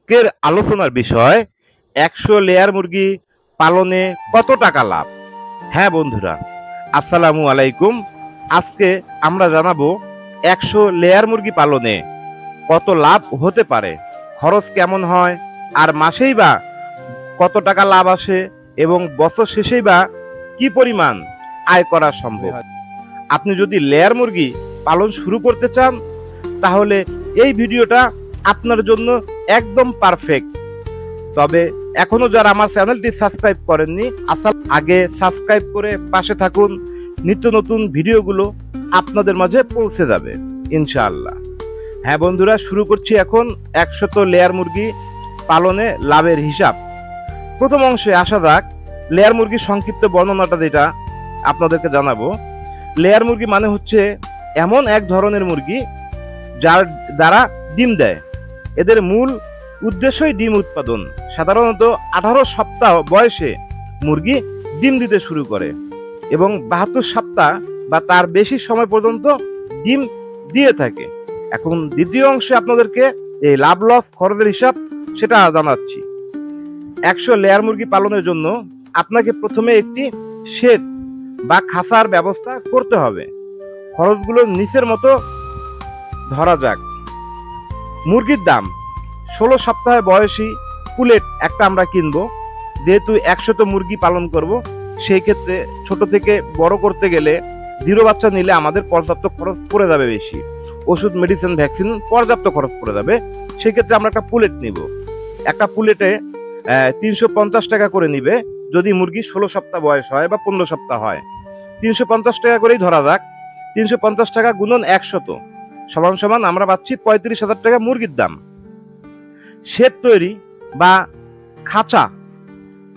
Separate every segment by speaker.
Speaker 1: আজকের আলোচনার বিষয় ১০০ লেয়ার মুরগি পালনে কত টাকা লাভ। হ্যাঁ বন্ধুরা, আসসালামু আলাইকুম। আজকে আমরা জানাবো ১০০ লেয়ার মুরগি পালনে কত লাভ হতে পারে, খরচ কেমন হয়, আর মাসেই বা কত টাকা লাভ আসে এবং বছর শেষেই বা কি পরিমাণ আয় করা সম্ভব। আপনি যদি লেয়ার মুরগি পালন শুরু করতে চান তাহলে এই ভিডিওটা আপনার জন্য একদম পারফেক্ট। তবে এখনো যারা আমার চ্যানেলটি সাবস্ক্রাইব করেননি, আগে সাবস্ক্রাইব করে পাশে থাকুন। নিত্য নতুন ভিডিওগুলো আপনাদের মাঝে পৌঁছে যাবে ইনশাআল্লাহ। হ্যাঁ বন্ধুরা, শুরু করছি এখন ১০০ লেয়ার মুরগি পালনে লাভের হিসাব। প্রথম অংশে আসা যাক। লেয়ার মুরগির সংক্ষিপ্ত বর্ণনাটা যেটা আপনাদেরকে জানাবো। লেয়ার মুরগি মানে হচ্ছে এমন এক ধরনের মুরগি যার দ্বারা ডিম দেয়। এদের মূল উদ্দেশ্যই ডিম উৎপাদন। সাধারণত ১৮ সপ্তাহ বয়সে মুরগি ডিম দিতে শুরু করে এবং ৭২ সপ্তাহ বা তার বেশি সময় পর্যন্ত ডিম দিয়ে থাকে। এখন দ্বিতীয় অংশে আপনাদেরকে এই লাভ লস খরচের হিসাব সেটা জানাচ্ছি। ১০০ লেয়ার মুরগি পালনের জন্য আপনাকে প্রথমে একটি শেড বা খাঁচার ব্যবস্থা করতে হবে। খরচগুলো নিচের মতো ধরা যাক। মুরগির দাম ১৬ সপ্তাহ বয়সী পুলেট একটা আমরা কিনবো। যেহেতু ১০০ মুরগি পালন করব, সেই ক্ষেত্রে ছোট থেকে বড় করতে গেলে জিরো বাচ্চা নিলে আমাদের পর্যাপ্ত খরচ পড়ে যাবে বেশি। ওষুধ, মেডিসিন, ভ্যাকসিন পর্যাপ্ত খরচ পড়ে যাবে। সেই ক্ষেত্রে আমরা একটা পুলেট নিব। একটা পুলেটে ৩৫০ টাকা করে নিবে যদি মুরগি ১৬ সপ্তাহ বয়স হয় বা ১৫ সপ্তাহ হয়। ৩৫০ টাকা করেই ধরা যাক। ৩৫০ টাকা গুণন ১০০ সমান সমান আমরা পাচ্ছি ৩৫,০০০ টাকা মুরগির দাম। শেড তৈরি বা খাঁচা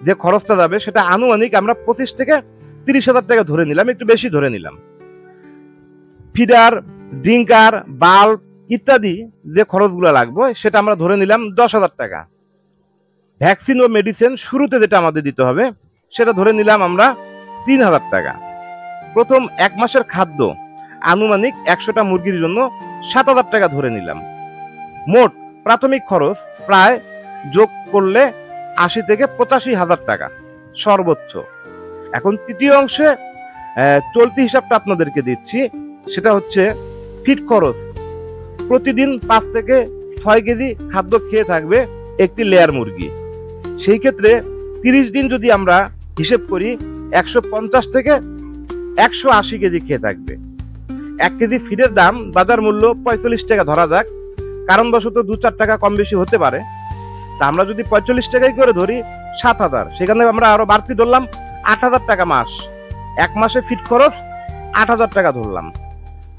Speaker 1: যে খরচটা যাবে সেটা আনুমানিক আমরা ২৫ থেকে ৩০,০০০ টাকা ধরে নিলাম, একটু বেশি ধরে নিলাম। ফিডার, ড্রিঙ্কার, বাল্ব ইত্যাদি যে খরচগুলো লাগবে সেটা আমরা ধরে নিলাম ১০,০০০ টাকা। ভ্যাকসিন ও মেডিসিন শুরুতে যেটা আমাদের দিতে হবে সেটা ধরে নিলাম আমরা ৩,০০০ টাকা। প্রথম ১ মাসের খাদ্য আনুমানিক ১০০টা মুরগির জন্য ৭,০০০ টাকা ধরে নিলাম। মোট প্রাথমিক খরচ প্রায় যোগ করলে ৮০ থেকে ৮৫,০০০ টাকা সর্বোচ্চ। এখন তৃতীয় অংশে চলতি হিসাবটা আপনাদেরকে দিচ্ছি। সেটা হচ্ছে ফিড খরচ। প্রতিদিন ৫ থেকে ৬ কেজি খাদ্য খেয়ে থাকবে একটি লেয়ার মুরগি। সেই ক্ষেত্রে ৩০ দিন যদি আমরা হিসেব করি ১৫০ থেকে ১৮০ কেজি খেয়ে থাকবে। ১ কেজি ফিডের দাম বাজার মূল্য ৪৫ টাকা ধরা যাক, কারণবশত ২-৪ টাকা কম বেশি হতে পারে। তা আমরা যদি ৪৫ টাকাই করে ধরি ৭,০০০, সেখানে আমরা আরো বাড়তি ধরলাম ৮,০০০ টাকা মাস। ১ মাসে ফিড খরচ ৮,০০০ টাকা ধরলাম।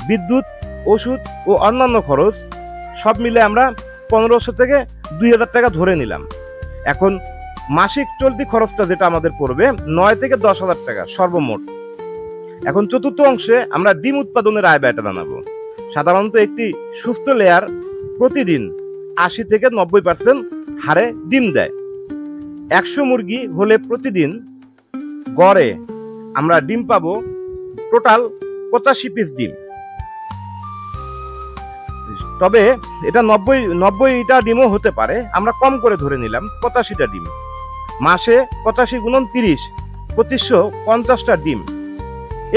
Speaker 1: বিদ্যুৎ, ওষুধ ও অন্যান্য খরচ সব মিলে আমরা ১৫০০ থেকে ২,০০০ টাকা ধরে নিলাম। এখন মাসিক চলতি খরচটা যেটা আমাদের পড়বে ৯ থেকে ১০,০০০ টাকা সর্বমোট। এখন চতুর্থ অংশে আমরা ডিম উৎপাদনের আয় ব্যয়টা জানাবো। সাধারণত একটি সুস্থ লেয়ার প্রতিদিন ৮০ থেকে ৯০% হারে ডিম দেয়। ১০০ মুরগি হলে প্রতিদিন গড়ে আমরা ডিম পাবো টোটাল ৮৫ পিস ডিম। তবে এটা ৯০টা ডিমও হতে পারে, আমরা কম করে ধরে নিলাম ৮৫টা ডিম। মাসে ৮৫ গুণন ৩০, ২৫৫০টা ডিম।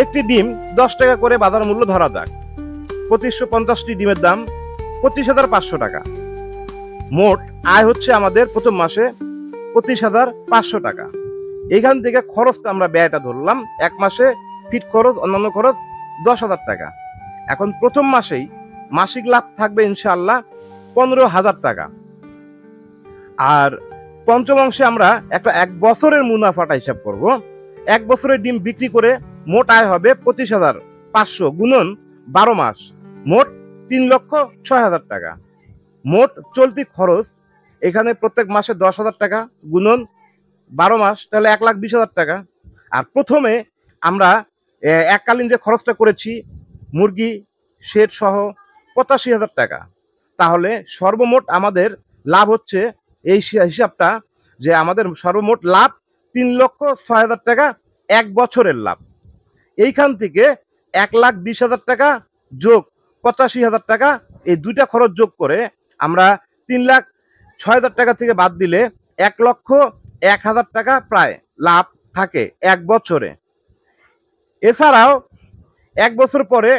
Speaker 1: একটি ডিম ১০ টাকা করে বাজার মূল্য ধরা যাক। ২৫৫০টি ডিমের দাম ২৫,৫০০ টাকা। মোট আয় হচ্ছে আমাদের প্রথম মাসে ২৫,৫০০ টাকা। এইখান থেকে খরচটা আমরা ব্যয়টা ধরলাম। ১ মাসে ফিড খরচ, অন্যান্য খরচ ১০,০০০ টাকা। এখন প্রথম মাসেই মাসিক লাভ থাকবে ইনশাআল্লাহ ১৫,০০০ টাকা। আর পঞ্চম অংশে আমরা একটা ১ বছরের মুনাফাটা হিসাব করব। ১ বছরের ডিম বিক্রি করে মোট আয় হবে ২৫,৫০০ গুণন ১২ মাস, মোট ৩,০৬,০০০ টাকা। মোট চলতি খরচ এখানে প্রত্যেক মাসে ১০,০০০ টাকা গুণন ১২ মাস, তাহলে ১,২০,০০০ টাকা। আর প্রথমে আমরা এককালীন যে খরচটা করেছি মুরগি শেড সহ ৮৫,০০০ টাকা। তাহলে সর্বমোট আমাদের লাভ হচ্ছে এই হিসাবটা যে আমাদের সর্বমোট লাভ ৩,০৬,০০০ টাকা ১ বছরের লাভ। এইখান থেকে ১,২০,০০০ টাকা যোগ ৮৫,০০০ টাকা, এই দুইটা খরচ যোগ করে আমরা 6,000 টাকা থেকে বাদ দিলে 1,01,000 টাকা প্রায় লাভ থাকে এক বছরে। এছাড়াও এক বছর পরে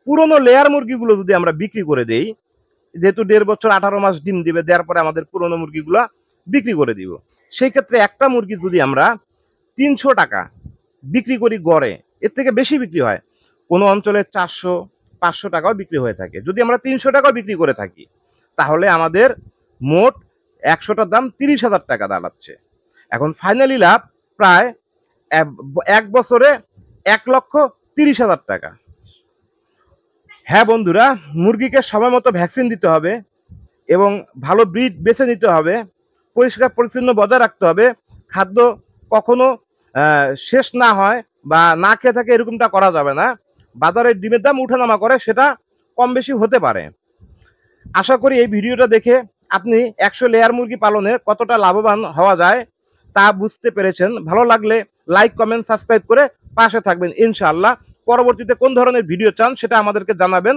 Speaker 1: পুরনো লেয়ার মুরগিগুলো যদি আমরা বিক্রি করে দেই, যেহেতু 1.5 বছর 18 মাস ডিম দিবে, দেওয়ার পরে আমাদের পুরনো মুরগিগুলো বিক্রি করে দিব। সেই ক্ষেত্রে একটা মুরগি যদি আমরা 300 টাকা বিক্রি করি গড়ে, এর থেকে বেশি বিক্রি হয়, কোনো অঞ্চলে 400-500 টাকাও বিক্রি হয়ে থাকে। যদি আমরা 300 টাকাও বিক্রি করে থাকি, তাহলে আমাদের মোট 100টার দাম 30,000 টাকা দাঁড়াচ্ছে। এখন ফাইনালি লাভ প্রায় এক বছরে 1,30,000 টাকা। হ্যাঁ বন্ধুরা, মুরগিকে সময় মতো ভ্যাকসিন দিতে হবে এবং ভালো ব্রিড বেছে নিতে হবে, পরিষ্কার পরিচ্ছন্ন বজায় রাখতে হবে, খাদ্য কখনো শেষ না হয় বা না খেয়ে থাকে এরকমটা করা যাবে না। বাজারে ডিমের দাম উঠানামা করে, সেটা কম বেশি হতে পারে। আশা করি এই ভিডিওটা দেখে আপনি 100 লেয়ার মুরগি পালনে কতটা লাভবান হওয়া যায় তা বুঝতে পেরেছেন। ভালো লাগলে লাইক, কমেন্ট, সাবস্ক্রাইব করে পাশে থাকবেন ইনশাআল্লাহ। পরবর্তীতে কোন ধরনের ভিডিও চান সেটা আমাদেরকে জানাবেন,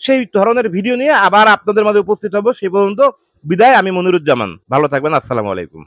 Speaker 1: সেই ধরনের ভিডিও নিয়ে আবার আপনাদের মাঝে উপস্থিত হব। সেই পর্যন্ত বিদায়। আমি মনিরুজ্জামান, ভালো থাকবেন। আসসালামু আলাইকুম।